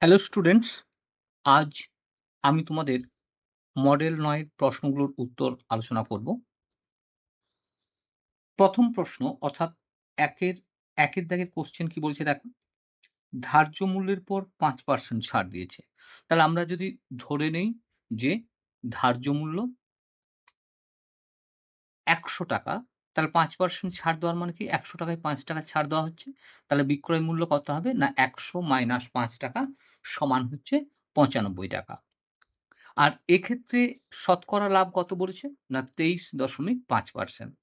Hello students, আজ আমি তোমাদের মডেল ৯ এর প্রশ্নগুলোর উত্তর আলোচনা করব। প্রথম প্রশ্ন অর্থাৎ একের দাগের কোশ্চেন কি বলছে দেখো, ধার্য মূল্যের পর ৫% ছাড় দিয়েছে। তাহলে আমরা যদি ধরে নেই যে ধার্য মূল্য ১০০ টাকা, তাহলে ৫% ছাড় দেওয়ার মানে কি ১০০ টাকায় ৫ টাকা ছাড় দেওয়া হচ্ছে। তাহলে বিক্রয় মূল্য কত হবে? না ১০০ মাইনাস ৫ টাকা সমান হচ্ছে ৯৫ টাকা। আর এক্ষেত্রে শতকরা লাভ কত বলেছে? না ২৩.৫%।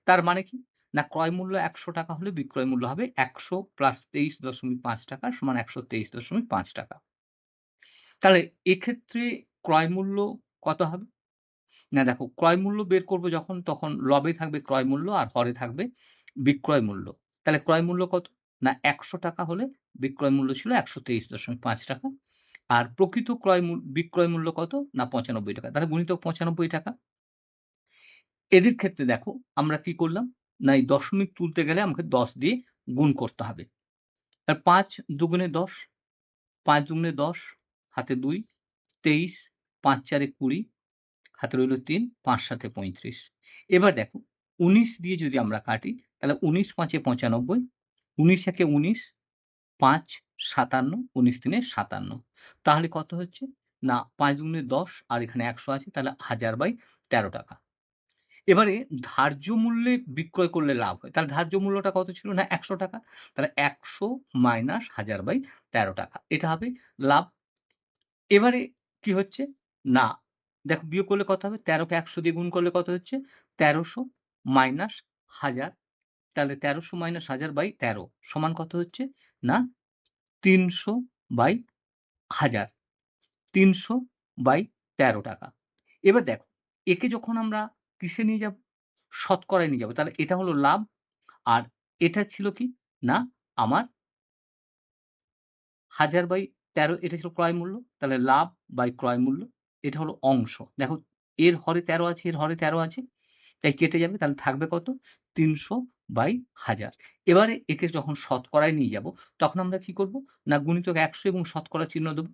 তার মানে কি? না ক্রয় মূল্য ১০০ টাকা হলে বিক্রয় মূল্য হবে ১০০ প্লাস ২৩.৫ টাকা সমান ১২৩.৫ টাকা। তাহলে এক্ষেত্রে ক্রয় মূল্য কত হবে? না দেখো, ক্রয় মূল্য বের করব যখন, তখন লবে থাকবে ক্রয় মূল্য আর হরে থাকবে বিক্রয় মূল্য। তাহলে ক্রয় মূল্য কত? না ১০০ টাকা হলে বিক্রয় মূল্য ছিল ১২৩.৫ টাকা। আর প্রকৃত বিক্রয় মূল্য কত? না ৯৫ টাকা। তাহলে গুণিতক ৯৫ টাকা। এদের ক্ষেত্রে দেখো আমরা কি করলাম? না এই দশমিক তুলতে গেলে আমাকে ১০ দিয়ে গুণ করতে হবে। আর ৫ দুগুণে ১০, ৫ দুগুণে ১০, হাতে ২, ২৩, ৫ ৪ এ ২০, হাতে রইল ৩, ৫ ৭ এ ৩৫। এবার দেখো ১৯ দিয়ে যদি আমরা কাটি, তাহলে ১৯ ৫ এ ৯৫, ১৯ ১ এ ১৯, ৫ ৫৭, ১৯ ৩ এ ৫৭। তাহলে কত হচ্ছে? না ৫ দুগুণে ১০ আর এখানে ১০০ আছে, তাহলে ১০০০/১৩ টাকা। এবারে ধার্য মূল্যে বিক্রয় করলে লাভ হয়। তাহলে ধার্য মূল্যটা কত ছিল? না ১০০ টাকা। তাহলে ১০০ মাইনাস ১০০০/১৩ টাকা। এটা হবে লাভ। এবারে কি হচ্ছে? না দেখো বিয়োগ করলে কত হবে? ১৩ কে ১০০ দিয়ে গুণ করলে কত হচ্ছে? ১৩০০ মাইনাস ১০০০। তাহলে ১৩০০ মাইনাস ১০০০/১৩ সমান কত হচ্ছে? না ৩০০/১০০০। ৩০০/১৩ টাকা। এবার দেখো, একে যখন আমরা কিসে নিয়ে যাব? শতকরায় নিয়ে যাব। তাহলে এটা হলো লাভ। আর এটা ছিল কি? না আমার ১০০০/১৩, এটা ছিল ক্রয় মূল্য। তাহলে লাভ বাই ক্রয় মূল্য। এটা হলো অংশ। দেখো এর হরে ১৩ আছে, এর হরে ১৩ আছে। তাই কেটে যাবে। তাহলে থাকবে কত? ৩০০/১০০০। এবারে একে যখন শতকরায় নিয়ে যাব, তখন আমরা কি করব? না গুণিতক ১০০ এবং শতকরা চিহ্ন দেব।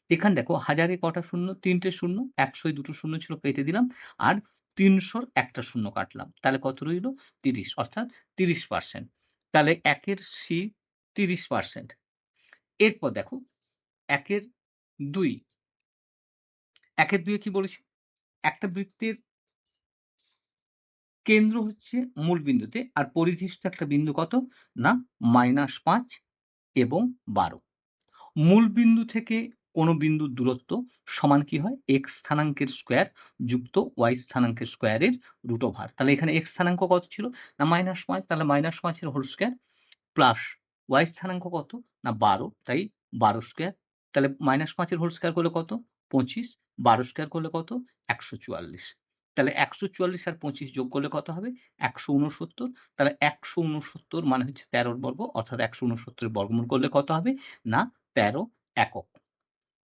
এখানে দেখো ১০০০ এ কটা শূন্য? ৩ টে শূন্য। ১০০ য় দুটো শূন্য ছিল, কেটে দিলাম। আর ৩০০ র একটা শূন্য কাটলাম। তাহলে কত রইল? ৩০, অর্থাৎ ৩০%। তাহলে ১ এর সি ৩০%। এরপর দেখো ১ এর ২। ১ এর ২ এ কি বলেছে? একটা বৃত্তের কেন্দ্র হচ্ছে মূল বিন্দুতে আর পরিধিষ্ঠ একটা বিন্দু কত? না -৫ এবং ১২। মূল বিন্দু থেকে কোনো বিন্দুর দূরত্ব সমান কি হয়? x স্থানাঙ্কের স্কয়ার যুক্ত y স্থানাঙ্কের স্কয়ারের রুট ওভার। তাহলে এখানে x স্থানাঙ্ক কত ছিল? না -৫, তাহলে -৫ এর হোল স্কয়ার প্লাস y স্থানাঙ্ক কত? না ১২, তাই ১২ স্কয়ার। তাহলে -৫ এর হোল স্কয়ার করলে কত? ২৫, ১২ স্কয়ার করলে কত? ১৪৪। তাহলে ১৪৪ আর ২৫ যোগ করলে কত হবে? ১৬৯। তাহলে ১৬৯ মানে হচ্ছে ১৩ র বর্গ, অর্থাৎ ১৬৯ এর বর্গমূল করলে কত হবে? না ১৩ একক।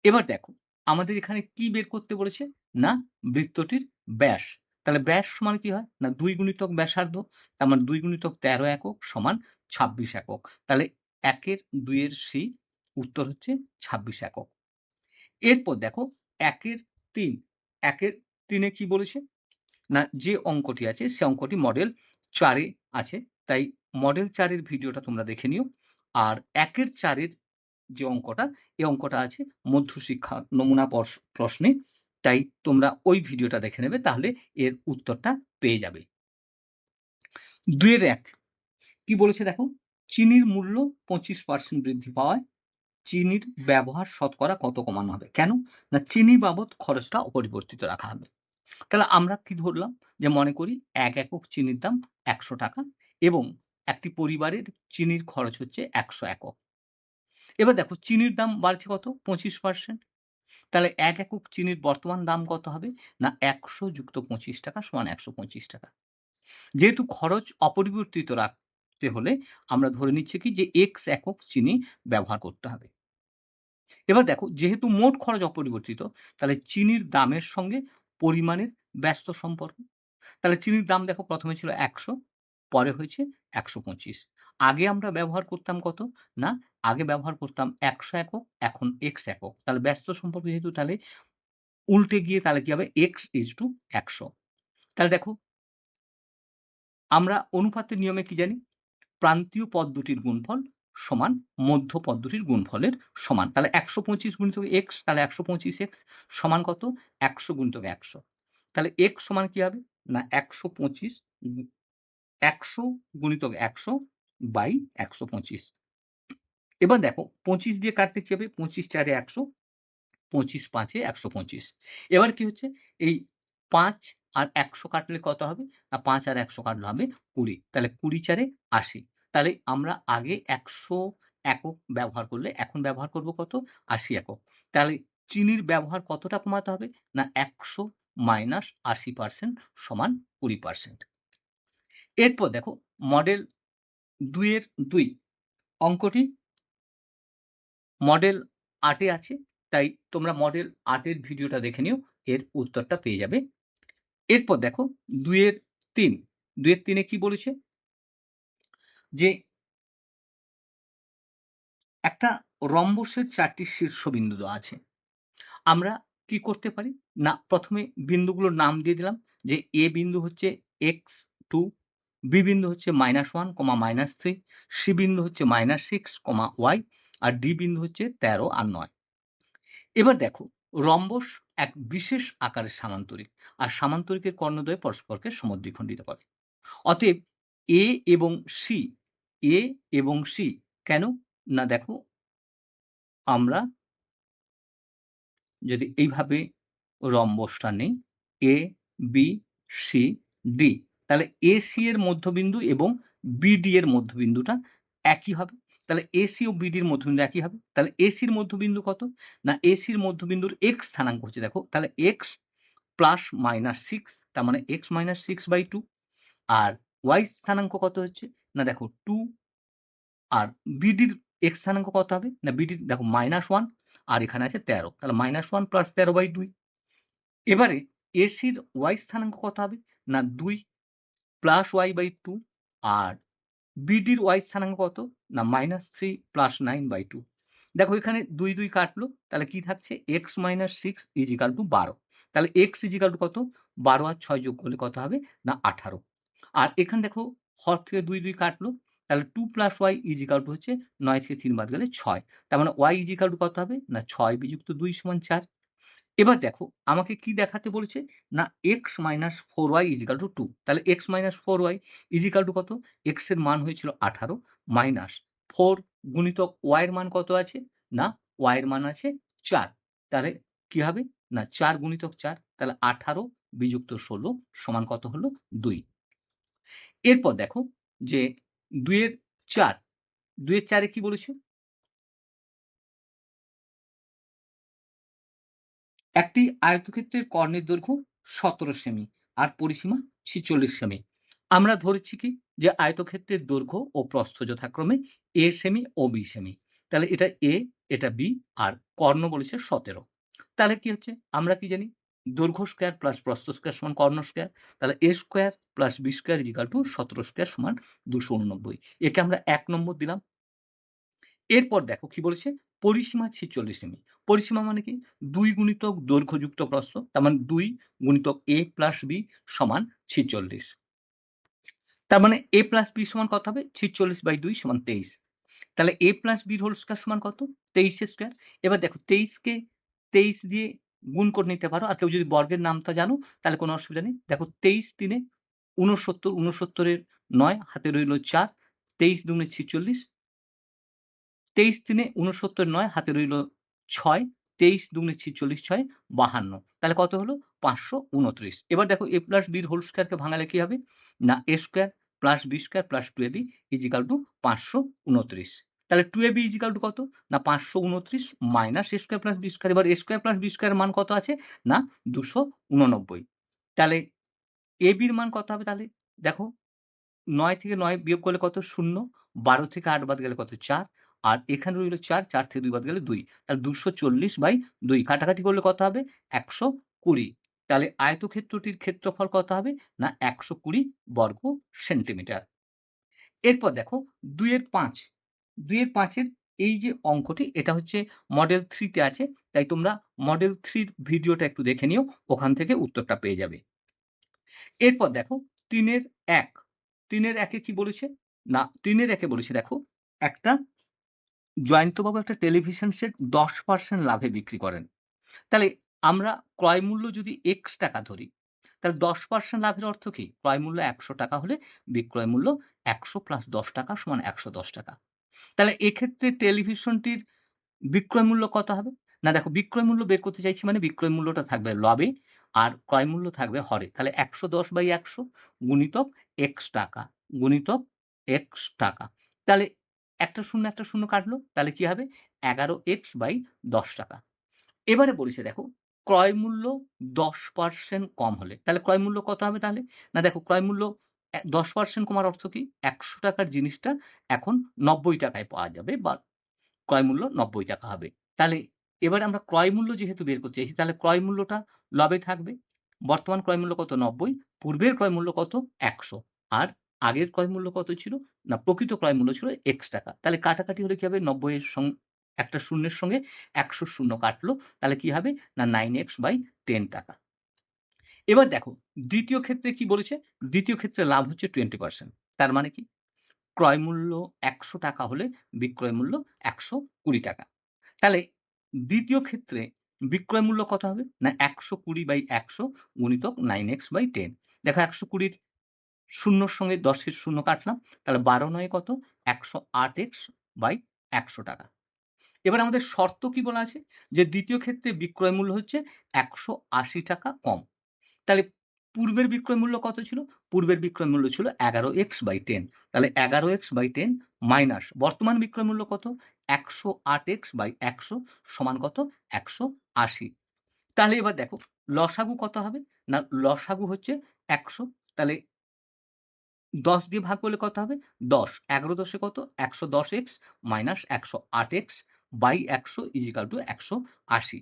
এবার দেখো আমাদের এখানে কি বের করতে বলেছে? না বৃত্তটির ব্যাস। তাহলে ব্যাস সমান কি হয়? না ২ গুণিতক ব্যাসার্ধ। তার মানে ২ গুণিতক ১৩ একক সমান ২৬ একক। তাহলে ১ এর ২ এর সি উত্তর হচ্ছে ২৬ একক। এরপর দেখো ১ এর ৩। ১ এর ৩ এ কি বলেছে? না যে অঙ্কটি আছে সে অঙ্কটি মডেল ৪ এ আছে। তাই মডেল ৪ এর ভিডিওটা তোমরা দেখে নিও। আর ১ এর ৪ এর যে অঙ্কটা, এই অঙ্কটা আছে মধ্যশিক্ষা নমুনা প্রশ্নে। তাই তোমরা ওই ভিডিওটা দেখে নেবে, তাহলে এর উত্তরটা পেয়ে যাবে। ২ এর ১ কি বলেছে দেখো? চিনির মূল্য ২৫% বৃদ্ধি পাওয়ায় চিনির ব্যবহার শতকরা কত কমানো হবে? কেন? না চিনি বাবদ খরচটা অপরিবর্তিত রাখা হবে। তাহলে আমরা কি ধরলাম? যে মনে করি ১ একক চিনির দাম ৳১০০ এবং একটি পরিবারের চিনির খরচ হচ্ছে ১০০ একক। এবার দেখো চিনির দাম বাড়ছে কত? ২৫%। তাহলে ১ একক চিনির বর্তমান দাম কত হবে? না ১০০ যুক্ত ৳২৫ সমান ৳১২৫। যেহেতু খরচ অপরিবর্তিত রাখতে হলে আমরা ধরে নিচ্ছি কি যে X একক চিনি ব্যবহার করতে হবে। এবার দেখো যেহেতু মোট খরচ অপরিবর্তিত, তাহলে চিনির দামের সঙ্গে পরিমাণের ব্যস্ত সম্পর্ক। তাহলে চিনির দাম দেখো প্রথমে ছিল ১০০, পরে হয়েছে ১২৫। আগে আমরা ব্যবহার করতাম কত? না আগে ব্যবহার করতাম ১০০ একক, এখন এক্স একক। তাহলে ব্যস্ত সম্পর্ক যেহেতু তাহলে উল্টে গিয়ে তাহলে কি হবে? x:100। তাহলে দেখো আমরা অনুপাতের নিয়মে কি জানি? প্রান্তীয় পদ দুটির গুণফল সমান মধ্য পদ দুটির গুণফলের সমান। তাহলে ১২৫ গুণিতক x তাহলে ১২৫x সমান কত? ১০০ গুণিতক ১০০। তাহলে x সমান কি হবে? না ১২৫ ১০০ গুণিতক ১০০ বাই ১২৫। এবার দেখো ২৫ দিয়ে কাটলে কি হবে? ২৫ চারে ১০০, ২৫ পাঁচে ১২৫। এবার কি হচ্ছে? এই ৫ আর ১০০ কাটলে কত হবে? না ৫ আর ১০০ কাটলে হবে ২০। তাহলে ২০ চারে ৮০। তাহলে আমরা আগে ১০০ একক ব্যবহার করলে এখন ব্যবহার করব কত? ৮০ একক। তাহলে চিনির ব্যবহার কতটা কমাতে হবে? না ১০০ মাইনাস ৮০% সমান ২০%। এরপর দেখো মডেল ২ এর ২ অঙ্কটি মডেল ৮ এ আছে। তাই তোমরা মডেল ৮ এর ভিডিওটা দেখে নিও। এর উত্তরটা পেয়ে যাবে। এরপর দেখো ২ এর ৩, ২ এর ৩ এ কি বলেছে? যে একটা রম্বসের ৪ টি শীর্ষবিন্দু দেওয়া আছে। আমরা কি করতে পারি? না প্রথমে বিন্দুগুলোর নাম দিয়ে দিলাম যে এ বিন্দু হচ্ছে x2, বি বিন্দু হচ্ছে -1, -3, সি বিন্দু হচ্ছে -6, y আর ডি বিন্দু হচ্ছে ১৩ আর ৯। এবার দেখো রম্বস এক বিশেষ আকারের সামান্তরিক আর সামান্তরিকের কর্ণদ্বয় পরস্পরকে সমদ্বিখণ্ডিত করে। অতএব এ এবং সি, এ এবং সি কেন? না দেখো আমরা যদি এইভাবে রম্বসটা নেই এ বি সি ডি তাহলে এ সি এর মধ্যবিন্দু এবং বিডি এর মধ্যবিন্দুটা একই হবে। তাহলে এসি ও বিডির মধ্যবিন্দু একই হবে। তাহলে এসির মধ্যবিন্দু কত? না এসির মধ্যবিন্দুর এক্স স্থানাঙ্ক হচ্ছে দেখো তাহলে এক্স প্লাস মাইনাস 6 তার মানে x মাইনাস 6/2 আর y স্থানাঙ্ক কত হচ্ছে? না দেখো 2 আর বিডির x স্থানাঙ্ক কত হবে? না বিডির দেখো -1 আর এখানে আছে 13 তাহলে -1 প্লাস 13/2। এবারে এসির y স্থানাঙ্ক কত হবে? না 2 প্লাস y/2 আর বিডির y স্থানাঙ্ক কত? না -3 প্লাস 9/2। দেখো এখানে ২ ২ কাটলো তাহলে কি থাকছে? x minus 6 12। তাহলে x কত? 12 আর 6 যোগ করলে কত হবে? না 18। আর এখানে দেখো হর থেকে ২ ২ কাটলো তাহলে 2 প্লাস y হচ্ছে ৯ থেকে ৩ বাদ গেলে ৬। তার মানে y কত হবে? না ৬ বিযুক্ত ২ সমান ৪। এবার দেখো আমাকে কি দেখাতে বলেছে? না x মাইনাস 4y 2। তাহলে x মাইনাস 4y কত? x এর মান হয়েছিল 18 মাইনাস 4 গুণিতক y এর মান কত আছে? না y এর মান আছে 4। তাহলে কি হবে? না 4 গুণিতক 4 তাহলে 18 বিযুক্ত 16 সমান কত হলো? 2। এরপর দেখো যে ২ এর ৪, ২ এর ৪ এ কি বলেছে? একটি আয়তক্ষেত্রের কর্ণের দৈর্ঘ্য ১৭ সেমি আর পরিসীমা ৪৬ সেমি। আমরা ধরেছি কি যে আয়তক্ষেত্রের দৈর্ঘ্য ও প্রস্থ যথাক্রমে a সেমি ও b সেমি। তাহলে এটা a, এটা b আর কর্ণ বলেছে ১৭। তাহলে কি হচ্ছে? আমরা কি জানি? দৈর্ঘ্য স্কয়ার প্লাস প্রস্থ স্কয়ার সমান কর্ণ স্কয়ার। তাহলে a square plus b square ১৭ square সমান ২৮৯। একে আমরা ১ নম্বর দিলাম। এরপর দেখো কি বলেছে? পরিসীমা ৪৬ সেমি। পরিসীমা মানে কি? ২ গুণিতক দৈর্ঘ্য যুক্ত প্রস্থ। তার মানে ২ গুণিতক a প্লাস b সমান ৪৬। তার মানে a প্লাস b সমান কত হবে? ৪৬/২ সমান ২৩। তাহলে a plus b whole square সমান কত? ২৩ এর স্কয়ার। এবার দেখো ২৩ কে ২৩ দিয়ে গুণ করে নিতে পারো। আর কেউ যদি বর্গের নামটা জানো তাহলে কোনো অসুবিধা নেই। দেখো ২৩ ৩ ৬৯, ৬৯ এর ৯ হাতে রইল ৪, ২৩ দুগুণে ৪৬ ২৩ ৩ ৬৯ ৯ হাতে রইল ৬, ২৩ দুগুণে ৪৬ ৬ ৫২। তাহলে কত হলো? ৫২৯। এবার দেখো a প্লাস b এর হোল স্কয়ারকে ভাঙালে কি হবে? না a square plus b square plus 2ab is equal to ৫২৯। তাহলে 2ab ইজিক্যাল টু কত? না ৫২৯ minus a square plus b square. এবার a square plus b square এর মান কত আছে? না ২৮৯। তাহলে ab এর মান কত হবে তাহলে? দেখো ৯ থেকে ৯ বিয়োগ করলে কত? ০। ১২ থেকে ৮ বাদ গেলে কত? ৪। আর এখানে রইল ৪, ৪ থেকে ২ বাদ গেলে ২। তাহলে ২৪০/২ কাটাকাটি করলে কত হবে? ১২০। তাহলে আয়তক্ষেত্রটির ক্ষেত্রফল কত হবে? না ১২০ বর্গ সেন্টিমিটার। এরপর দেখো 2-এর 5, 2-এর 5-এর এই যে অঙ্কটি এটা হচ্ছে মডেল 3 তে আছে। তাই তোমরা মডেল 3 র ভিডিওটা একটু দেখে নিও। ওখান থেকে উত্তরটা পেয়ে যাবে। এরপর দেখো 3-এর 1, 3-এর 1 এ কি বলেছে? না 3-এর 1 এ বলেছে দেখো একটা জয়ন্তবাবু একটা টেলিভিশন সেট 10% লাভে বিক্রি করেন। তাহলে আমরা ক্রয় মূল্য যদি X টাকা ধরি, তাহলে 10% লাভের অর্থ কি? ক্রয় মূল্য ৳১০০ হলে বিক্রয় মূল্য ১০০ + ৳১০ সমান ৳১১০। তাহলে এক্ষেত্রে টেলিভিশনটির বিক্রয় মূল্য কত হবে? না দেখো বিক্রয় মূল্য বের করতে চাইছি মানে বিক্রয় মূল্যটা থাকবে লবে আর ক্রয় মূল্য থাকবে হরে। তাহলে ১১০/১০০ গুণিতক X টাকা গুণিতক X টাকা। তাহলে একটা শূন্য কাটলো। তাহলে কি হবে? ১১x/10 টাকা। এবারে বলেছে দেখো ক্রয় মূল্য 10% কম হলে। তাহলে ক্রয় মূল্য কত হবে তাহলে? না দেখো ক্রয় মূল্য 10% কমার অর্থ কি? ৳১০০ র জিনিসটা এখন ৳৯০ পাওয়া যাবে বা ক্রয় মূল্য ৳৯০ হবে। তাহলে এবারে আমরা ক্রয় মূল্য যেহেতু বের করতে চাইছি তাহলে ক্রয় মূল্যটা লবে থাকবে। বর্তমান ক্রয় মূল্য কত? ৯০, পূর্বের ক্রয় মূল্য কত? ১০০ আর আগের ক্রয় মূল্য কত ছিল? না প্রকৃত ক্রয় মূল্য ছিল X টাকা। তাহলে কাটাকাটি হলে কি হবে? ৯০ এর একটা শূন্যের সঙ্গে ১০০ শূন্য কাটলো। তাহলে কি হবে? না 9x/10 টাকা। এবার দেখো দ্বিতীয় ক্ষেত্রে কি বলেছে? দ্বিতীয় ক্ষেত্রে লাভ হচ্ছে 20%। তার মানে কি? ক্রয় মূল্য ৳১০০ হলে বিক্রয় মূল্য ৳১২০। তাহলে দ্বিতীয় ক্ষেত্রে বিক্রয় মূল্য কত হবে? না ১২০/১০০ গুণিতক 9x/10। দেখো ১২০ র শূন্যর সঙ্গে ১০ এর শূন্য কাটলাম। তাহলে ১২ কত? ১০৮x/১০০ টাকা। এবার আমাদের শর্ত কি বলা আছে? যে দ্বিতীয় ক্ষেত্রে বিক্রয় মূল্য হচ্ছে ৳১৮০ কম। তাহলে পূর্বের বিক্রয় মূল্য কত ছিল? পূর্বের বিক্রয় মূল্য ছিল 11x/10 তাহলে 11x/10 মাইনাস বর্তমান বিক্রয় মূল্য কত? 108x/100 সমান কত? 180। তাহলে এবার দেখো লসাগু কত হবে? না লসাগু হচ্ছে 100 তাহলে ১০ দিয়ে ভাগ করলে কত হবে? ১০ ১১ দশে কত? ১১০x মাইনাস 108x/100 180।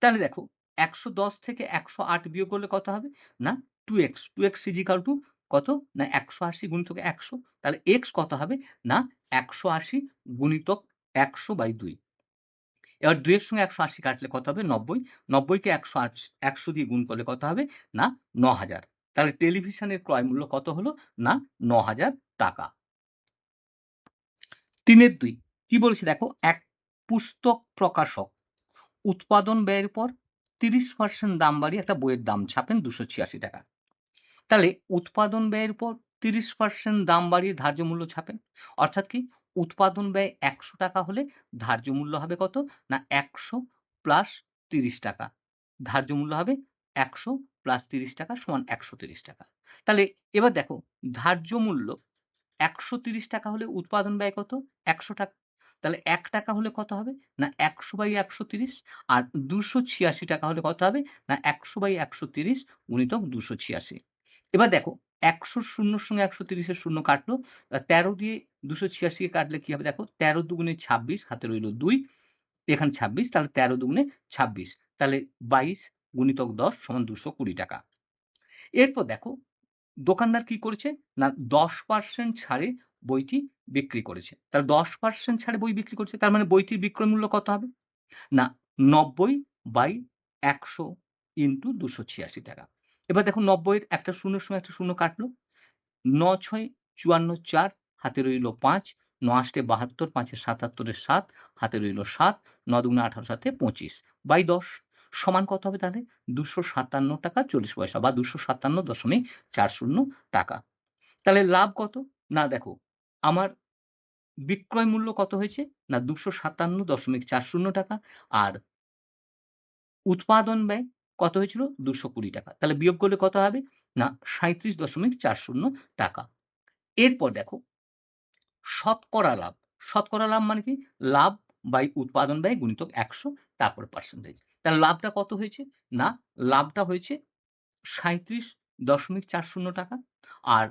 তাহলে দেখো ১১০ থেকে ১০৮ বিয়োগ করলে কত হবে? না 2x, 2x কত? না ১৮০ গুণিতক ১০০ তাহলে x কত হবে? না ১৮০ গুণিতক ১০০/২। এবার ২ এর সঙ্গে ১৮০ কাটলে কত হবে? ৯০, ৯০ কে ১০০ দিয়ে গুণ করলে কত হবে? না ৯০০০। তাহলে টেলিভিশনের ক্রয় মূল্য কত হলো? না ৳৯০০০। ৩ এর ২ কি বলেছে দেখো এক পুস্তক প্রকাশক উৎপাদন ব্যয়ের উপর ৩০% দাম বাড়িয়ে একটা বইয়ের দাম ছাপেন ৳২৮৬। তাহলে উৎপাদন ব্যয়ের উপর ৩০% দাম বাড়িয়ে ধার্য মূল্য ছাপেন। অর্থাৎ কি? উৎপাদন ব্যয় ৳১০০ হলে ধার্য মূল্য হবে কত? না ১০০ প্লাস ৳৩০। ধার্য মূল্য হবে ১০০ প্লাস ৳৩০ সমান ৳১৩০। তাহলে এবার দেখো ধার্য মূল্য ৳১৩০ হলে উৎপাদন ব্যয় কত? ৳১০০। তাহলে ৳১ হলে কত হবে? না ১০০/১৩০ আর ৳২৮৬ হলে কত হবে? না ১০০/১৩০ গুণিতক ২৮৬। এবার দেখো ১০০ র শূন্যর সঙ্গে ১৩০ এর শূন্য কাটলো। ১৩ দিয়ে ২৮৬ কে কাটলে কি হবে দেখো ১৩ দুগুণে ২৬ হাতে রইল ২ এখানে ২৬ তাহলে ১৩ দুগুণে ২৬ তাহলে ২২ গুণিতক ১০ সমান ৳২২০। এরপর দেখো দোকানদার কি করেছে? না ১০% ছাড়ে বইটি বিক্রি করেছে। তাহলে ১০% ছাড়ে বই বিক্রি করছে। তার মানে বইটির বিক্রয় মূল্য কত হবে? না ৯০/১০০ ইন্টু ৳২৮৬। এবার দেখো ৯০ এর একটা শূন্যের সঙ্গে একটা শূন্য কাটলো। ৯-৬ ৫৪ ৪ হাতে রইল ৫, ৯-৮ ৭২, ৫ ৭৭ ৭ হাতে রইল ৭, ৯ দুগুণে ১৮ ৭ ২৫/১০ সমান কত হবে তাহলে? ৳২৫৭.৪০ বা ৳২৫৭.৪০ তাহলে লাভ কত? না দেখো আমার বিক্রয় মূল্য কত হয়েছে? না ৳২৫৭.৪০ আর উৎপাদন ব্যয় কত হয়েছিল? ৳২২০। তাহলে বিয়োগ করলে কত হবে? না ৳৩৭.৪০। এরপর দেখো শতকরা লাভ। শতকরা লাভ মানে কি? লাভ বাই উৎপাদন ব্যয় গুণিতক ১০০ তারপরে পার্সেন্টেজ। তাহলে লাভটা কত হয়েছে? না লাভটা হয়েছে ৳৩৭.৪০ আর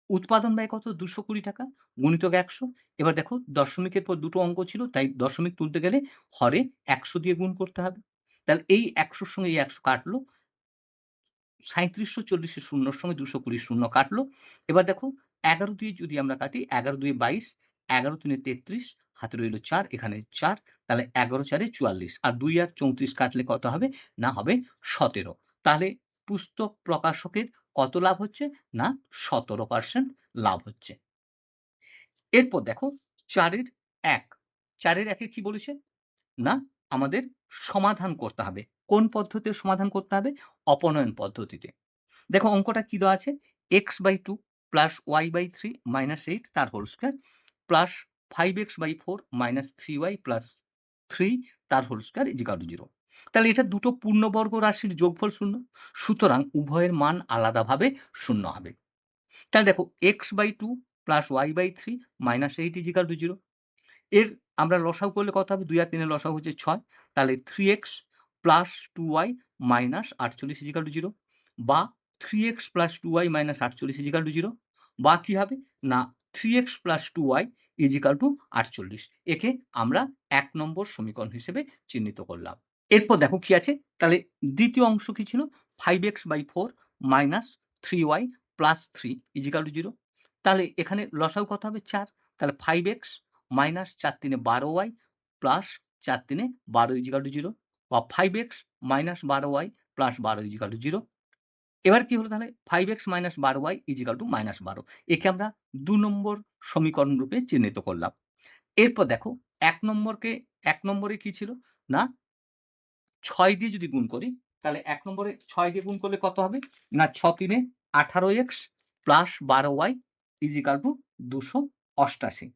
উৎপাদন ব্যয় কত? ৳২২০ গুণিতক ১০০ এবার দেখো দশমিকের পর দুটো অঙ্ক ছিল তাই দশমিক তুলতে গেলে হরে ১০০ দিয়ে গুণ করতে হবে। তাহলে এই ১০০ র সঙ্গে এই ১০০ কাটলো। ৩৭৪০ এর শূন্যর সঙ্গে ২২০ শূন্য কাটলো। এবার দেখো 11 দিয়ে যদি আমরা কাটি 11 দুয়ে 22, 11 তিনে 33, হাতে রইল 4, এখানে 4, তাহলে 11 4 এ 44 আর 2 আর 34 কাটলে কত হবে? না হবে 17। তাহলে পুস্তক প্রকাশকের কত লাভ হচ্ছে? না 17% লাভ হচ্ছে। এরপর দেখো 4 এর 1, 4 এর 1 এ কি বলেছে? না আমাদের সমাধান করতে হবে। কোন পদ্ধতিতে সমাধান করতে হবে? অপনয়ন পদ্ধতিতে। দেখো অঙ্কটা কি দেওয়া আছে? x/2 প্লাস y/3 মাইনাস 8 তার whole square plus 5x/4 minus 3y plus 3 তার হোল স্কয়ার ইজিক্যাল টু 0। তাহলে এটা দুটো পূর্ণবর্গ রাশির যোগফল শূন্য। সুতরাং উভয়ের মান আলাদাভাবে শূন্য হবে। তাহলে দেখো x/2 plus y/3 minus 8 is equal two 0। এর আমরা লসাগু করলে কত হবে? 2 আর 3 এর লসাগু হচ্ছে 6। তাহলে 3x plus 2y minus 48 is equal two 0 বা 3x plus 2y minus 48 is equal two 0 বা কি হবে? না 3x plus 2y is equal two 48। একে আমরা 1 নম্বর সমীকরণ হিসেবে চিহ্নিত করলাম। এরপর দেখো কি আছে? তাহলে দ্বিতীয় অংশ কি ছিল? 5x/4 minus 3y plus 3 is equal two 0। তাহলে এখানে লসাগু কত হবে? 4। তাহলে 5x মাইনাস 4 3 এ 12y প্লাস 4 3 এ 12 ইজিক্যাল টু 0 বা 5x minus 12y plus 12 is equal two 0। এবার কি হলো তাহলে? 5x minus 12y is equal two minus 12। একে আমরা 2 নম্বর সমীকরণ রূপে চিহ্নিত করলাম। এরপর দেখো 1 নম্বরকে 1 নম্বরে কি ছিল? না 6 দিয়ে যদি গুণ করি তাহলে 1 নম্বরে 6 দিয়ে গুণ করলে কত হবে? না 6 3 এ 18x plus 12y is equal two 288।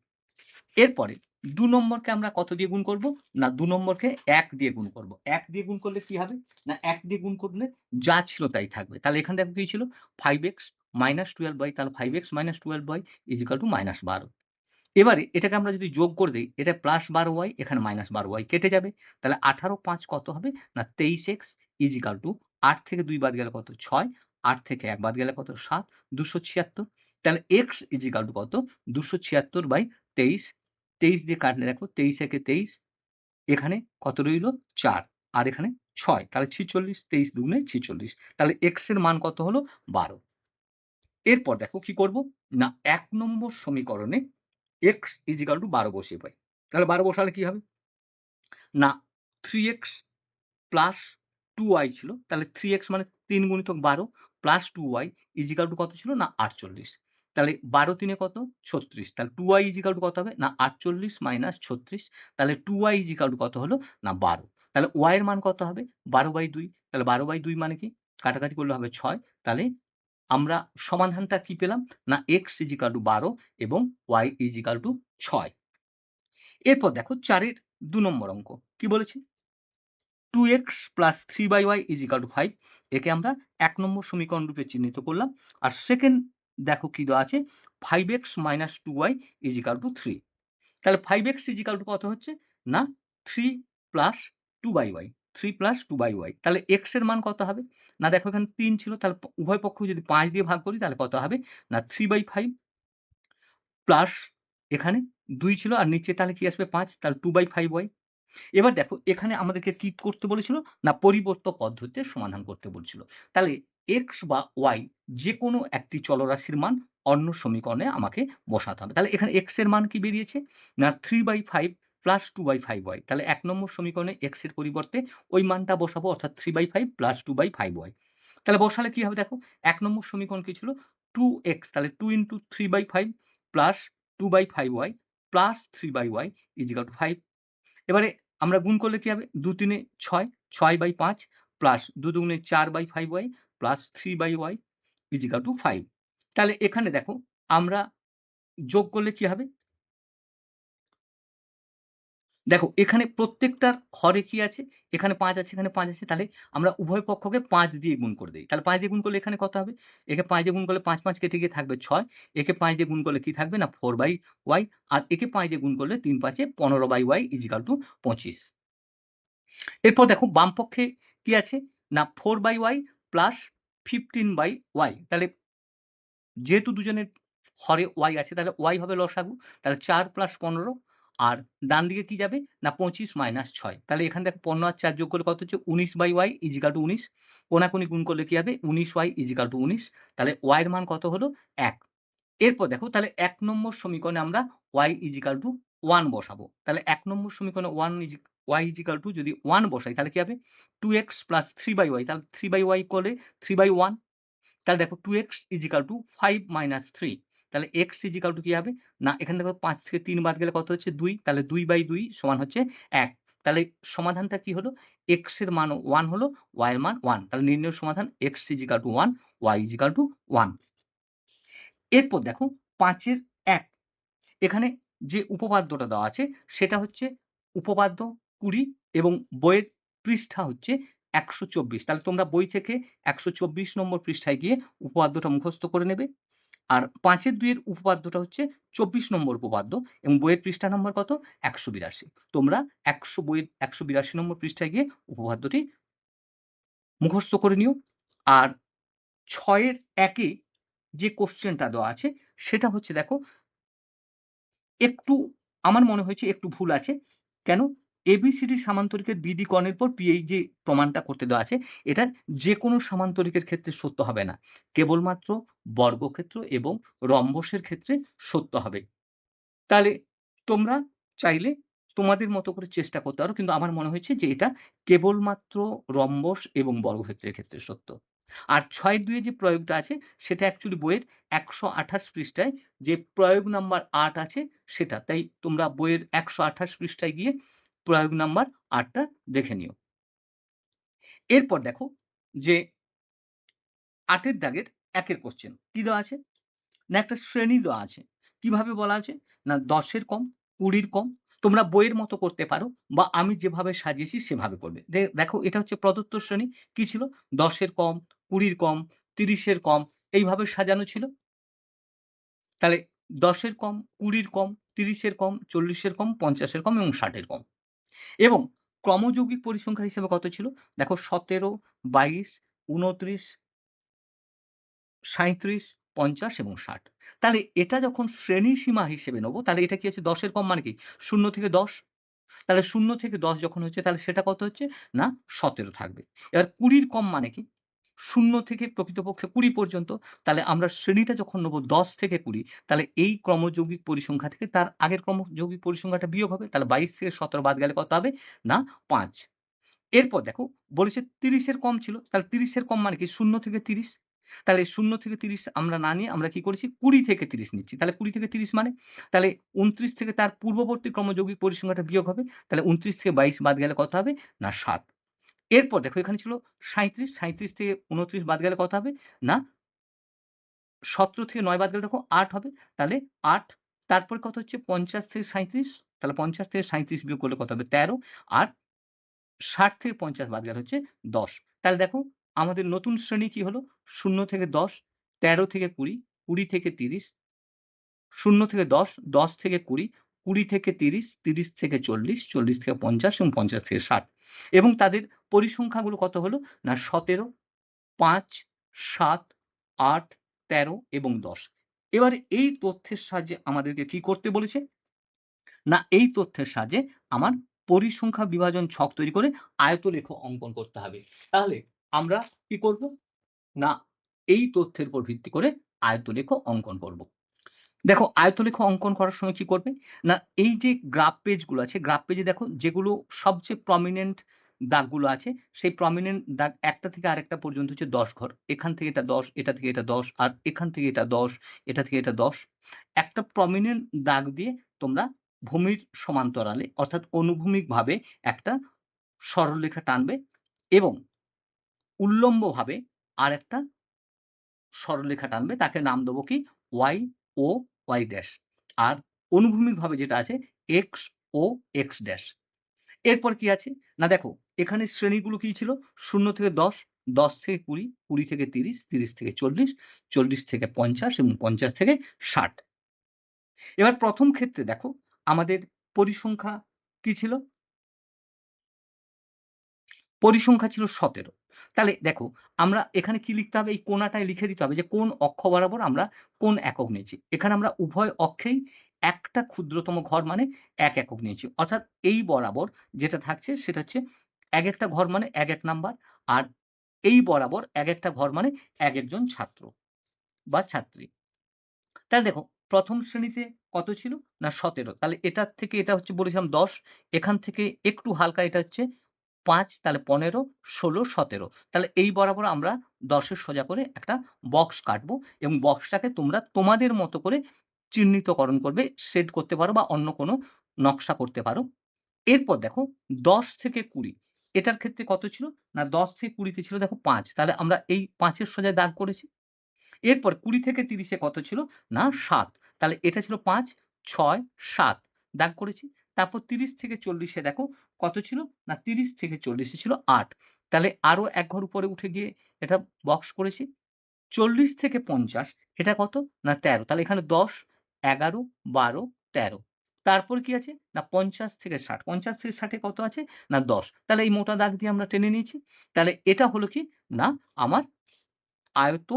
এরপরে 2 নম্বরকে আমরা কত দিয়ে গুণ করব? না 2 নম্বরকে 1 দিয়ে গুণ করব। 1 দিয়ে গুণ করলে কি হবে? না 1 দিয়ে গুণ করলে যা ছিল তাই থাকবে। তাহলে এখানে দেখো কি ছিল? 5x মাইনাস 12y, তাহলে 5x minus 12y is equal two minus 12। এবারে এটাকে আমরা যদি যোগ করে দেই, এটা প্লাস 12y, এখানে মাইনাস 12y কেটে যাবে। তাহলে 18 5 কত হবে? না 23x ইজিক্যাল টু 8 থেকে 2 বাদ গেলে কত? 6, 8 থেকে 1 বাদ গেলে কত? 7, 276। তাহলে x ইজিক্যাল টু কত? 276/23। 23 দিয়ে কাটলে দেখো 23 একে 23, এখানে কত রইল? 4 আর এখানে 6, তাহলে 46, 23 দুগুণে 46। তাহলে x এর মান কত হলো? 12। এরপর দেখো কি করব? না 1 নম্বর সমীকরণে x ইজিক্যাল টু 12 বসিয়ে পাই। তাহলে 12 বসালে কি হবে? না 3x প্লাস 2y ছিল। তাহলে 3x মানে 3 গুণিতক 12 প্লাস 2y ইজিক্যাল টু কত ছিল? না 48। তাহলে 12 3 এ কত? 36। তাহলে 2y ইজিক্যাল টু কত হবে? না 48 মাইনাস 36। তাহলে 2y ইজিক্যাল টু কত হলো? না 12। তাহলে y এর মান কত হবে? 12/2। তাহলে 12/2 মানে কি? কাটাকাটি করলে হবে 6। তাহলে আমরা সমাধানটা কি পেলাম? না x ইজিক্যাল টু 12 এবং y ইজিক্যাল টু 6। এরপর দেখো 4 এর 2 নম্বর অঙ্ক। কি বলেছে? 2x plus 3/y is equal two 5। একে আমরা 1 নম্বর সমীকরণ রূপে চিহ্নিত করলাম। আর সেকেন্ড দেখো কি দেওয়া আছে? 5x minus 2y is equal two 3। তাহলে 5x ইজিক্যাল টু কত হচ্ছে? না 3 প্লাস 2/y, 3 প্লাস 2/y। তাহলে x এর মান কত হবে? না দেখো এখানে 3 ছিল, তাহলে উভয় পক্ষকে যদি 5 দিয়ে ভাগ করি তাহলে কত হবে? না 3/5 প্লাস এখানে 2 ছিল আর নিচে তাহলে কি আসবে? 5, তাহলে 2/5y। এবার দেখো এখানে আমাদেরকে কি করতে বলেছিল? না পরিবর্ত পদ্ধতিতে সমাধান করতে বলছিল। তাহলে x বা y যেকোনো একটি চলরাশির মান অন্য সমীকরণে আমাকে বসাতে হবে। তাহলে এখানে x এর মান কি বেরিয়েছে? না 3/5 প্লাস 2/5y। তাহলে 1 নম্বর সমীকরণে x এর পরিবর্তে ওই মানটা বসাবো, অর্থাৎ 3/5 প্লাস 2/5y। তাহলে বসালে কি হবে দেখো? 1 নম্বর সমীকরণ কি ছিল? 2x, তাহলে 2 × 3/5 plus 2/5y plus 3/y is equal two 5। এবারে আমরা গুণ করলে কি হবে? 2 3 এ 6, 6/5 প্লাস 2 দুগুণে 4/5y plus 3/y is equal two 5। তাহলে এখানে দেখো আমরা যোগ করলে কি হবে? দেখো এখানে প্রত্যেকটার হরে কি আছে? এখানে 5 আছে, এখানে 5 আছে। তাহলে আমরা উভয় পক্ষকে 5 দিয়ে গুণ করে দেই। তাহলে 5 দিয়ে গুণ করলে এখানে কত হবে? একে 5 দিয়ে গুণ করলে 5 5 কেটে গিয়ে থাকবে 6। একে 5 দিয়ে গুণ করলে কি থাকবে? না 4/y আর একে 5 দিয়ে গুণ করলে 3 5 এ 15/y ইজিক্যাল টু 25। এরপর দেখো বাম পক্ষে কি আছে? না 4/y প্লাস 15/y। তাহলে যেহেতু দুজনের হরে y আছে তাহলে y হবে লসাগু। তাহলে 4 প্লাস 15 আর ডান দিকে কি যাবে? না 25 মাইনাস 6। তাহলে এখানে দেখো 15 আর 4 যোগ করলে কত হচ্ছে? 19/y is equal two 19। কোনাকুনি গুণ করলে কি হবে? 19y is equal two 19। তাহলে y এর মান কত হলো? 1। এরপর দেখো তাহলে ১ নম্বর সমীকরণে আমরা y = 1 বসাবো। তাহলে ১ নম্বর সমীকরণে y = যদি 1 বসাই তাহলে কি হবে? 2x + 3y তাহলে 3y করলে 3/1 তাহলে দেখো 2x = 5 - 3 তাহলে x কি হবে? না এখানে দেখো ৫ থেকে ৩ বাদ গেলে কত হচ্ছে? ২ তাহলে 2/2 সমান হচ্ছে ১ তাহলে সমাধানটা কি হলো? x এর মান 1 হলো, y এর মান 1 তাহলে নির্ণয় সমাধান x = 1 y = 1। এরপর দেখো ৫ এর ১ এখানে যে উপপাদ্যটা দেওয়া আছে সেটা হচ্ছে উপপাদ্য ২০ এবং বইয়ের পৃষ্ঠা হচ্ছে ১২৪ তাহলে তোমরা বই থেকে ১২৪ নম্বর পৃষ্ঠায় গিয়ে উপপাদ্যটা মুখস্থ করে নেবে। আর ৫ এর ২ এর উপপাদ্যটা হচ্ছে ২৪ নম্বর উপপাদ্য এবং বইয়ের পৃষ্ঠা নম্বর কত? ১৮২। তোমরা বইয়ের ১৮২ নম্বর পৃষ্ঠায় গিয়ে উপপাদ্যটি মুখস্থ করে নিও। আর ৬ এর ১ এ যে কোশ্চেনটা দেওয়া আছে সেটা হচ্ছে দেখো একটু আমার মনে হয়েছে একটু ভুল আছে। কেন? ABCD সামান্তরিকের BD কর্ণের পর PH যে প্রমাণটা করতে দেওয়া আছে, এটা যেকোনো সামান্তরিকের ক্ষেত্রে সত্য হবে না। কেবলমাত্র বর্গক্ষেত্র এবং রম্বসের ক্ষেত্রে সত্য হবে। তাহলে তোমরা চাইলে তোমাদের মতো করে চেষ্টা করতে পারো। কিন্তু আমার মনে হয়েছে যে এটা কেবলমাত্র রম্বস এবং বর্গক্ষেত্রের ক্ষেত্রে সত্য। আর ৬-২ এ যে প্রয়োগটা আছে সেটা অ্যাকচুয়ালি বইয়ের ১২৮ পৃষ্ঠায় যে প্রয়োগ নাম্বার ৮ আছে সেটা। তাই তোমরা বইয়ের ১২৮ পৃষ্ঠায় গিয়ে প্রয়োগ নাম্বার ৮ টা দেখে নিও। এরপর দেখো যে ৮ এর দাগের ১ এর কোশ্চেন কি দেওয়া আছে? না একটা শ্রেণী দেওয়া আছে। কিভাবে বলা আছে? না ১০ এর কম, ২০ র কম। তোমরা বইয়ের মতো করতে পারো বা আমি যেভাবে সাজিয়েছি সেভাবে করবে। দেখো এটা হচ্ছে প্রদত্ত শ্রেণী। কি ছিল? ১০ এর কম, ২০ র কম, ৩০ এর কম এইভাবে সাজানো ছিল। তাহলে ১০ এর কম, ২০ র কম, ৩০ এর কম, ৪০ এর কম, ৫০ এর কম এবং ৬০ এর কম। এবং ক্রমযৌগিক পরিসংখ্যা হিসেবে কত ছিল? দেখো ১৭, ২২, ২৯, ৩৭, ৫০ এবং ৬০। তাহলে এটা যখন শ্রেণী সীমা হিসেবে নেব তাহলে এটা কি আছে ১০ এর কম মানে কি? ০ থেকে ১০ তাহলে ০ থেকে ১০ যখন হচ্ছে তাহলে সেটা কত হচ্ছে? না ১৭ থাকবে। এবার ২০ র কম মানে কি? ০ থেকে প্রকৃতপক্ষে ২০ পর্যন্ত। তাহলে আমরা শ্রেণীটা যখন নেব ১০ থেকে ২০ তাহলে এই ক্রমযৌগিক পরিসংখ্যা থেকে তার আগের ক্রমযৌগিক পরিসংখ্যাটা বিয়োগ হবে। তাহলে ২২ থেকে ১৭ বাদ গেলে কত হবে? না ৫। এরপর দেখো বলেছে ৩০ এর কম ছিল। তাহলে ৩০ এর কম মানে কি? ০ থেকে ৩০ তাহলে ০ থেকে ৩০ আমরা না নিয়ে আমরা কি করেছি? ২০ থেকে ৩০ নিচ্ছি। তাহলে ২০ থেকে ৩০ মানে? তাহলে ২৯ থেকে তার পূর্ববর্তী ক্রমযৌগিক পরিসংখ্যাটা বিয়োগ হবে। তাহলে ২৯ থেকে ২২ বাদ গেলে কত হবে? না ৭। এরপর দেখো এখানে ছিল ৩৭, ৩৭ থেকে ২৯ বাদ গেলে কত হবে? না ১৭ থেকে ৯ বাদ গেলে দেখো ৮ হবে। তাহলে ৮ তারপরে কত হচ্ছে? ৫০ থেকে ৩৭ তাহলে ৫০ থেকে ৩৭ বিয়োগ করলে কত হবে? ১৩ আর ৬০ থেকে ৫০ বাদ গেলে হচ্ছে ১০। তাহলে দেখো আমাদের নতুন শ্রেণী কি হলো? ০ থেকে ১০, ১৩ থেকে ২০, ২০ থেকে ৩০, ০ থেকে ১০, ১০ থেকে ২০, ২০ থেকে ৩০, ৩০ থেকে ৪০, ৪০ থেকে ৫০ এবং ৫০ থেকে ৬০ এবং তাদের পরিসংখ্যাগুলো কত হলো? না ১৭, ৫, ৭, ৮, ১৩ এবং ১০। এবারে এই তথ্যের সাহায্যে আমাদেরকে কি করতে বলেছে? না এই তথ্যের সাহায্যে আমার পরিসংখ্যা বিভাজন ছক তৈরি করে আয়তলেখ অঙ্কন করতে হবে। তাহলে আমরা কি করব? না এই তথ্যের উপর ভিত্তি করে আয়তলেখ অঙ্কন করব। দেখো আয়তলেখ অঙ্কন করার সময় কি করবে? না এই যে গ্রাফ পেজগুলো আছে, গ্রাফ পেজে দেখো যেগুলো সবচেয়ে প্রমিনেন্ট দাগগুলো আছে, সেই প্রমিনেন্ট দাগ একটা থেকে আরেকটা পর্যন্ত হচ্ছে ১০ ঘর। এখান থেকে এটা ১০, এটা থেকে এটা ১০, আর এখান থেকে এটা ১০, এটা থেকে এটা ১০। একটা প্রমিনেন্ট দাগ দিয়ে তোমরা ভূমির সমান্তরালে অর্থাৎ অনুভূমিকভাবে একটা সরলরেখা টানবে এবং উল্লম্বভাবে আরেকটা সরলরেখা টানবে তাকে নাম দেবো কি y ও y ড্যাশ আর অনুভূমিকভাবে যেটা আছে x ও x ড্যাশ। এরপর কি আছে না দেখো এখানে শ্রেণীগুলো কি ছিল ০ থেকে ১০, ১০ থেকে ২০, ২০ থেকে ৩০, ৩০ থেকে ৪০, ৪০ থেকে ৫০ এবং ৫০ থেকে ৬০। এবার প্রথম ক্ষেত্রে দেখো আমাদের পরিসংখ্যা কি ছিল? পরিসংখ্যা ছিল ১৭। তাহলে দেখো আমরা এখানে কি লিখতে হবে? এই কোণাটায় লিখে দিতে হবে যে কোন অক্ষ বরাবর আমরা কোন একক নিয়েছি। এখানে আমরা উভয় অক্ষেই একটা ক্ষুদ্রতম ঘর মানে ১ একক নিয়েছি। অর্থাৎ এই বরাবর যেটা থাকছে সেটা হচ্ছে একেকটা ঘর মানে ১ নাম্বার আর এই বরাবর একেকটা ঘর মানে একেকজন ছাত্র বা ছাত্রী। তাহলে দেখো প্রথম শ্রেণীতে কত ছিল না 17, তাহলে এটার থেকে এটা হচ্ছে বলেছিলাম 10, এখান থেকে একটু হালকা এটা হচ্ছে 5, তাহলে 15, 16, 17, তাহলে এই বরাবর আমরা 10 এর সোজা করে একটা বক্স কাটবো এবং বক্সটাকে তোমরা তোমাদের মতো করে চিহ্নিতকরণ করবে, শেড করতে পারো বা অন্য কোনো নকশা করতে পারো। এরপর দেখো 10 থেকে 20, এটার ক্ষেত্রে কত ছিল না 10 থেকে 20 তে ছিল দেখো 5, তাহলে আমরা এই 5 এর সোজা দাগ করেছি। এরপর 20 থেকে 30 এ কত ছিল না 7, তাহলে এটা ছিল 5, 6, 7, দাগ করেছি। তারপর 30 থেকে 40 এ দেখো কত ছিল না 30 থেকে 40 এ ছিল 8, তাহলে আরো এক ঘর উপরে উঠে গিয়ে এটা বক্স করেছি। 40 থেকে 50 এটা কত না 13, তাহলে এখানে 10, 11, 12, 13, তারপর কি আছে না 50 থেকে 60, 50 থেকে 60 এ কত আছে না 10, তাহলে এই মোটা দাগ দিয়ে আমরা টেনে নিয়েছি। তাহলে এটা হলো কি না আমার আয়ত,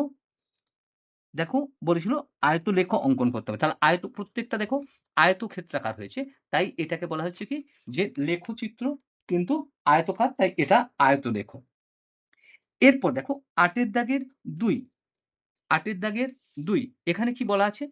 দেখো বলেছিল আয়তলেখ অঙ্কন করতে হবে। তাহলে প্রত্যেকটা দেখো আয়তক্ষেত্রাকার হয়েছে। তাই এটাকে বলা হচ্ছে কি যে লেখচিত্র কিন্তু আয়তকার, তাই এটা আয়তলেখ। এরপর দেখো ৮ এর দাগের ২, ৮ এর দাগের ২, এখানে কি বলা আছে?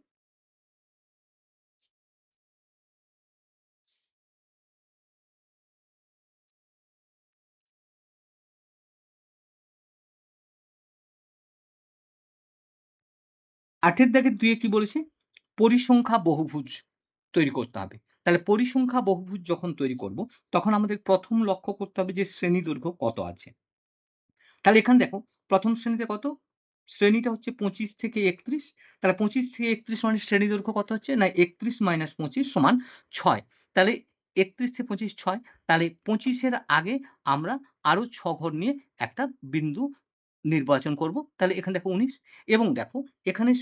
৮ এর দাগের ২ এ কি বলেছে? পরিসংখ্যা বহুভুজ তৈরি করতে হবে। তাহলে পরিসংখ্যা বহুভুজ যখন তৈরি করব, তখন আমাদের ১ম লক্ষ্য করতে হবে যে শ্রেণী দৈর্ঘ্য কত আছে। তাহলে এখানে দেখো প্রথম শ্রেণীতে কত? শ্রেণীটা হচ্ছে 25 থেকে 31, তাহলে 25 থেকে 31 মানে শ্রেণী দৈর্ঘ্য কত হচ্ছে না 31 মাইনাস 25 সমান 6, তাহলে 31 থেকে 25 6, তাহলে 25 এর আগে আমরা আরো 6 ঘর নিয়ে একটা বিন্দু নির্বাচন করব। তাহলে এখানে দেখো 19 এবং দেখো এখানে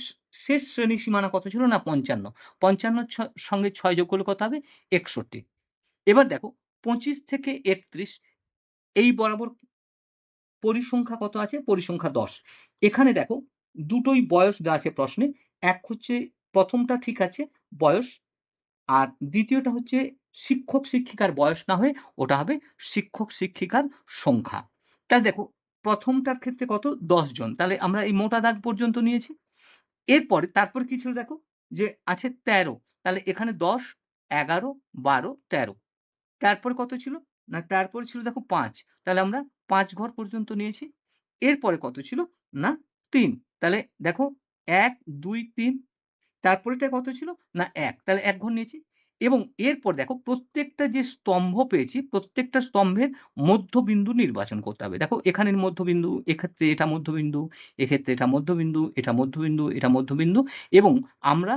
শেষ শ্রেণী সীমানা কত ছিল না 55, 55 সঙ্গে 6 যোগ করলে কত হবে 61। এবার দেখো 25 থেকে 31 এই বরাবর পরিসংখ্যা কত আছে? পরিসংখ্যা 10। এখানে দেখো দুটোই বয়স দেওয়া আছে প্রশ্নে। এক হচ্ছে প্রথমটা ঠিক আছে বয়স, আর দ্বিতীয়টা হচ্ছে শিক্ষক-শিক্ষিকার বয়স না হয়ে ওটা হবে শিক্ষক-শিক্ষিকার সংখ্যা। তাহলে দেখো প্রথমটার ক্ষেত্রে কত ১০ জন। তাহলে আমরা এই মোটা দাগ পর্যন্ত নিয়েছি। এরপরে তারপর কি ছিল দেখো যে আছে ১৩, তাহলে এখানে ১০, ১১, ১২, ১৩, তারপরে কত ছিল? না তারপরে ছিল দেখো ৫, তাহলে আমরা ৫ ঘর পর্যন্ত নিয়েছি। এরপরে কত ছিল? না ৩, তাহলে দেখো ১, ২, ৩, তারপরেরটা কত ছিল? না ১, তাহলে ১ ঘর নিয়েছি এবং এরপর দেখো প্রত্যেকটা যে স্তম্ভ পেয়েছি, প্রত্যেকটা স্তম্ভের মধ্যবিন্দু নির্বাচন করতে হবে। দেখো এখানের মধ্যবিন্দু, এক্ষেত্রে এটা মধ্যবিন্দু, এক্ষেত্রে এটা মধ্যবিন্দু, এটা মধ্যবিন্দু, এটা মধ্যবিন্দু এবং আমরা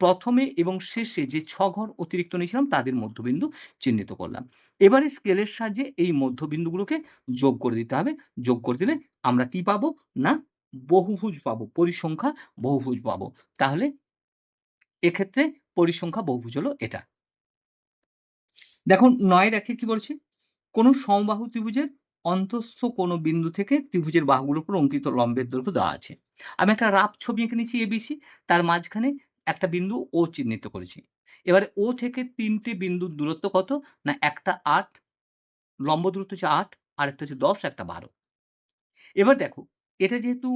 ১ম এ এবং শেষে যে ৬ ঘর অতিরিক্ত নিয়েছিলাম তাদের মধ্যবিন্দু চিহ্নিত করলাম। এবারে স্কেলের সাহায্যে এই মধ্যবিন্দুগুলোকে যোগ করে দিতে হবে। যোগ করে দিলে আমরা কি পাবো? না বহুভুজ পাবো। পরিসংখ্যা বহুভুজ পাবো। তাহলে এক্ষেত্রে পরিসংখ্যা বহুভুজ হলো এটা। দেখো ৯ এর ১ এ কি বলছে? কোন সমবাহু ত্রিভুজের অন্তঃস্থ কোন বিন্দু থেকে ত্রিভুজের বাহুগুলোর উপর অঙ্কিত লম্বের দৈর্ঘ্য দেওয়া আছে। আমি একটা রাফ ছবি এঁকে নিয়েছি ABC, তার মাঝখানে একটা বিন্দু O চিহ্নিত করেছি। এবারে O থেকে ৩ টে বিন্দুর দূরত্ব কত? না একটা ৮, লম্ব দূরত্ব হচ্ছে ৮, আরেকটা হচ্ছে ১০, একটা ১২। এবার দেখো এটা যেহেতু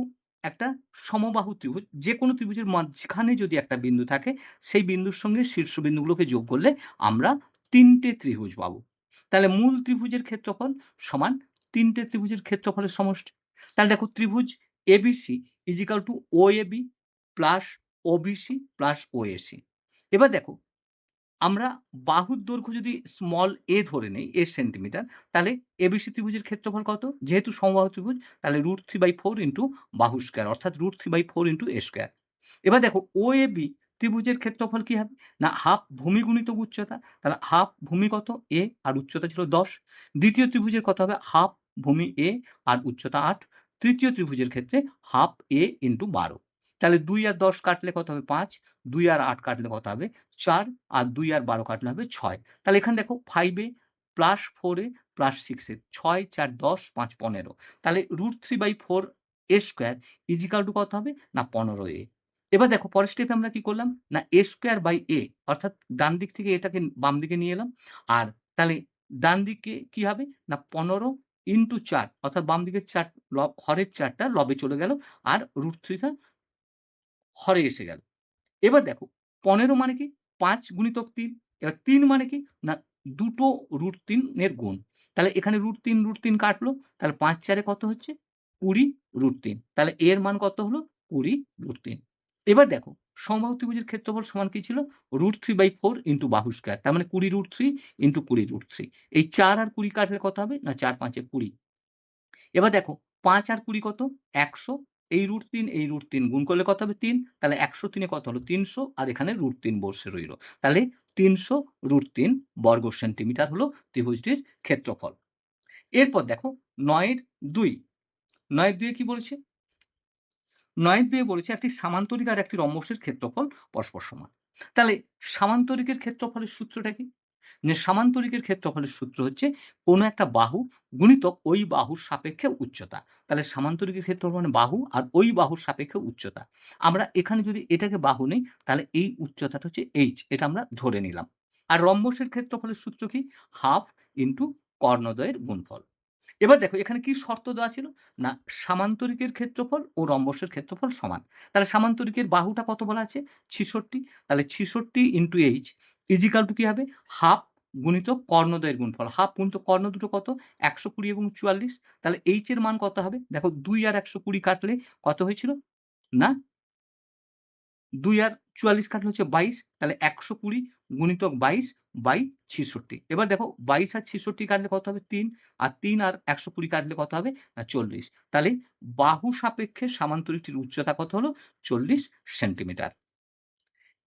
একটা সমবাহু ত্রিভুজ, যেকোনো ত্রিভুজের মাঝখানে যদি একটা বিন্দু থাকে, সেই বিন্দুর সঙ্গে শীর্ষবিন্দুগুলোকে যোগ করলে আমরা ৩ টে ত্রিভুজ পাবো। তাহলে মূল ত্রিভুজের ক্ষেত্রফল সমান ৩ টে ত্রিভুজের ক্ষেত্রফলের সমষ্টি। তাহলে দেখো ত্রিভুজ ABC = OAB plus OBC plus OAC। এবার দেখো আমরা বাহুর দৈর্ঘ্য যদি a ধরে নেই, a সেন্টিমিটার, তাহলে ABC ত্রিভুজের ক্ষেত্রফল কত? যেহেতু সমবাহু ত্রিভুজ, তাহলে √3/4 ইন্টু বাহু স্কয়ার অর্থাৎ √3/4 ইন্টু a স্কয়ার। এবার দেখো OAB ত্রিভুজের ক্ষেত্রফল কি হবে? না হাফ ভূমি গুণিত উচ্চতা। তাহলে হাফ ভূমি কত? a আর উচ্চতা ছিল ১০। দ্বিতীয় ত্রিভুজের কত হবে? হাফ ভূমি a আর উচ্চতা ৮। তৃতীয় ত্রিভুজের ক্ষেত্রে হাফ a ইন্টু ১২। তাহলে ২ আর ১০ কাটলে কত হবে? ৫, ২ আর ৮ কাটলে কত হবে? ৪, আর ২ আর ১২ কাটলে হবে ৬। তাহলে এখানে দেখো 5a plus 4a plus 6a, ৬, ৪, ১০, ৫, ১৫। তাহলে √3/4 a স্কয়ার কত হবে? না 15a। এবার দেখো পরের স্টেপে আমরা কি করলাম? না a স্কয়ার বাই a অর্থাৎ ডান দিক থেকে এটাকে বাম দিকে নিয়ে এলাম। আর তাহলে ডান দিকে কি হবে? না 15 ইন্টু ৪ অর্থাৎ বাম দিকের হরের ৪ টা লবে চলে গেল আর √3 টা হরে এসে গেল। এবার দেখো 15 মানে কি 5 গুণিতক 3। এবার 3 মানে কি না দুটো √3 এর গুণ। তাহলে এখানে √3 কাটলো। তাহলে ৫ 4 এ কত হচ্ছে 20 √3। তাহলে এর মান কত হলো 20 √3। এবার দেখো সমবাহু ত্রিভুজের ক্ষেত্রফল সমান কি ছিল √3/4 ইনটু বাহু স্কয়ার। তার মানে 20 √3 ইনটু 20 √3। এই 4 আর 20 কাটলে কত হবে না 4 5 এ 20। এবার দেখো ৫ আর 20 কত ১০০। এই √3 এই √3 গুণ করলে কত হবে ৩। তাহলে ১০৩ এ কত হলো ৩০০ আর এখানে √3 বসে রইল। তাহলে ৩০০ √3 বর্গ সেন্টিমিটার হলো ত্রিভুজটির ক্ষেত্রফল। এরপর দেখো ৯ এর ২। ৯ এর ২ এ কি বলেছে? ৯ এর ২ এ বলেছে একটি সামান্তরিক আর একটি রম্বসের ক্ষেত্রফল পরস্পর সমান। তাহলে সামান্তরিকের ক্ষেত্রফলের সূত্রটা কি? যে সামান্তরিকের ক্ষেত্রফলের সূত্র হচ্ছে কোনো একটা বাহু গুণিতক ওই বাহুর সাপেক্ষে উচ্চতা। তাহলে সামান্তরিকের ক্ষেত্রফল মানে বাহু আর ওই বাহুর সাপেক্ষে উচ্চতা। আমরা এখানে যদি এটাকে বাহু নেই তাহলে এই উচ্চতাটা হচ্ছে h, এটা আমরা ধরে নিলাম। আর রম্বসের ক্ষেত্রফলের সূত্র কি হাফ ইনটু কর্ণদ্বয়ের গুণফল। এবার দেখো এখানে কি শর্ত দেওয়া ছিল না সামান্তরিকের ক্ষেত্রফল ও রম্বসের ক্ষেত্রফল সমান। তাহলে সামান্তরিকের বাহুটা কত বলা আছে 66। তাহলে 66 ইনটু h ইজিক্যাল টু কি হবে হাফ গুণিতক কর্ণদ্বয়ের গুণফল। হাফ গুণিতক কর্ণ দুটো কত 120 এবং 44। তাহলে h এর মান কত হবে দেখো 2 আর 120 কাটলে কত হয়েছিল না 2 আর 44 কাটলে হচ্ছে 22। তাহলে 120 গুণিতক 22 বাই 66। এবার দেখো 22 আর 66 কাটলে কত হবে 3 আর 3 আর 120 কাটলে কত হবে না 40। তাহলে বাহু সাপেক্ষে সামান্তরিকটির উচ্চতা কত হলো 40 সেন্টিমিটার।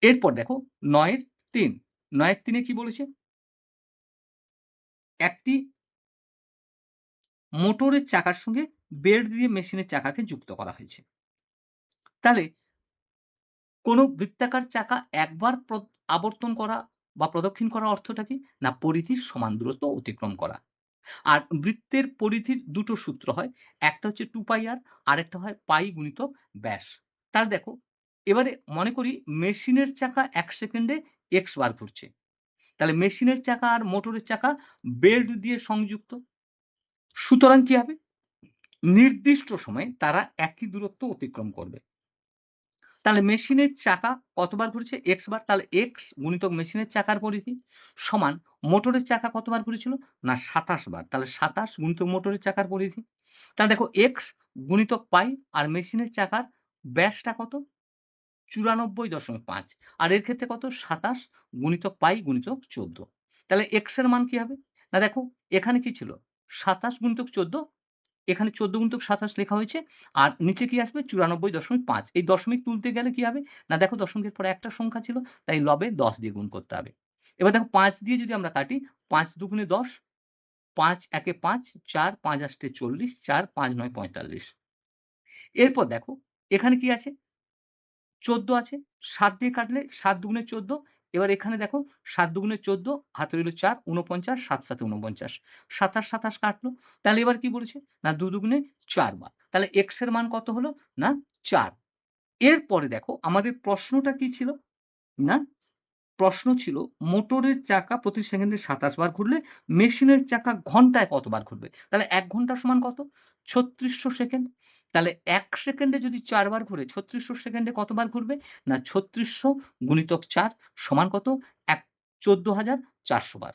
এরপর দেখো 9 এর 3। 9 এর 3 এ কি বলেছে? একটি মোটরের চাকার সঙ্গে বেল্ট দিয়ে মেশিনের চাকাকে যুক্ত করা হয়েছে। তাহলে কোনো বৃত্তাকার চাকা একবার আবর্তন করা বা প্রদক্ষিণ করার অর্থটা কি না পরিধির সমান দূরত্ব অতিক্রম করা। আর বৃত্তের পরিধির দুটো সূত্র হয়, একটা হচ্ছে 2πr আরেকটা হয় পাই গুণিতক ব্যাস। তাহলে দেখো এবারে মনে করি মেশিনের চাকা 1 সেকেন্ডে x বার ঘুরছে। তাহলে মেশিনের চাকা আর মোটরের চাকা বেল্ট দিয়ে সংযুক্ত। সুতরাং কি হবে নির্দিষ্ট সময়ে তারা একই দূরত্ব অতিক্রম করবে। তাহলে মেশিনের চাকা কতবার ঘুরেছে x বার। তাহলে x গুণিতক মেশিনের চাকার পরিধি সমান মোটরের চাকা কতবার ঘুরেছিল না 27 বার। তাহলে 27 গুণিতক মোটরের চাকার পরিধি। তাহলে দেখো x গুণিতক পাই আর মেশিনের চাকার ব্যাসটা কত 94.5 আর এর ক্ষেত্রে কত 27 গুণিতক পাই গুণিতক 14। তাহলে x এর মান কি হবে না দেখো এখানে কি ছিল 27 গুণিতক 14, এখানে 14 গুণিতক 27 লেখা হয়েছে আর নিচে কি আসবে 94.5। এই দশমিক তুলতে গেলে কি হবে না দেখো দশমিকের পরে একটা সংখ্যা ছিল তাই লবে 10 দিয়ে গুণ করতে হবে। এবার দেখো 5 দিয়ে যদি আমরা কাটি 5 দুগুণে 10, 5 একে 5, 4 5 আষ্টে 40, 4 5 9 45। এরপর দেখো এখানে কি আছে 14 আছে 7 দিয়ে কাটলে 7 দুগুণে 14। এবার এখানে দেখো 7 দুগুণে 14 হাতে রইল 4 49 7 7 49 27 27 কাটলো। তাহলে এবার কি বলেছে না 2 দুগুণে 4 বার। তাহলে x এর মান কত হলো না 4। এরপরে দেখো আমাদের প্রশ্নটা কি ছিল না প্রশ্ন ছিল মোটরের চাকা প্রতি সেকেন্ডে 27 বার ঘুরলে মেশিনের চাকা ঘন্টায় কতবার ঘুরবে। তাহলে 1 ঘন্টা সমান কত 3600 সেকেন্ড। তাহলে 1 সেকেন্ডে যদি 4 বার ঘুরে 3600 সেকেন্ডে কতবার ঘুরবে না 3600 গুণিতক 4 সমান কত 14400 বার।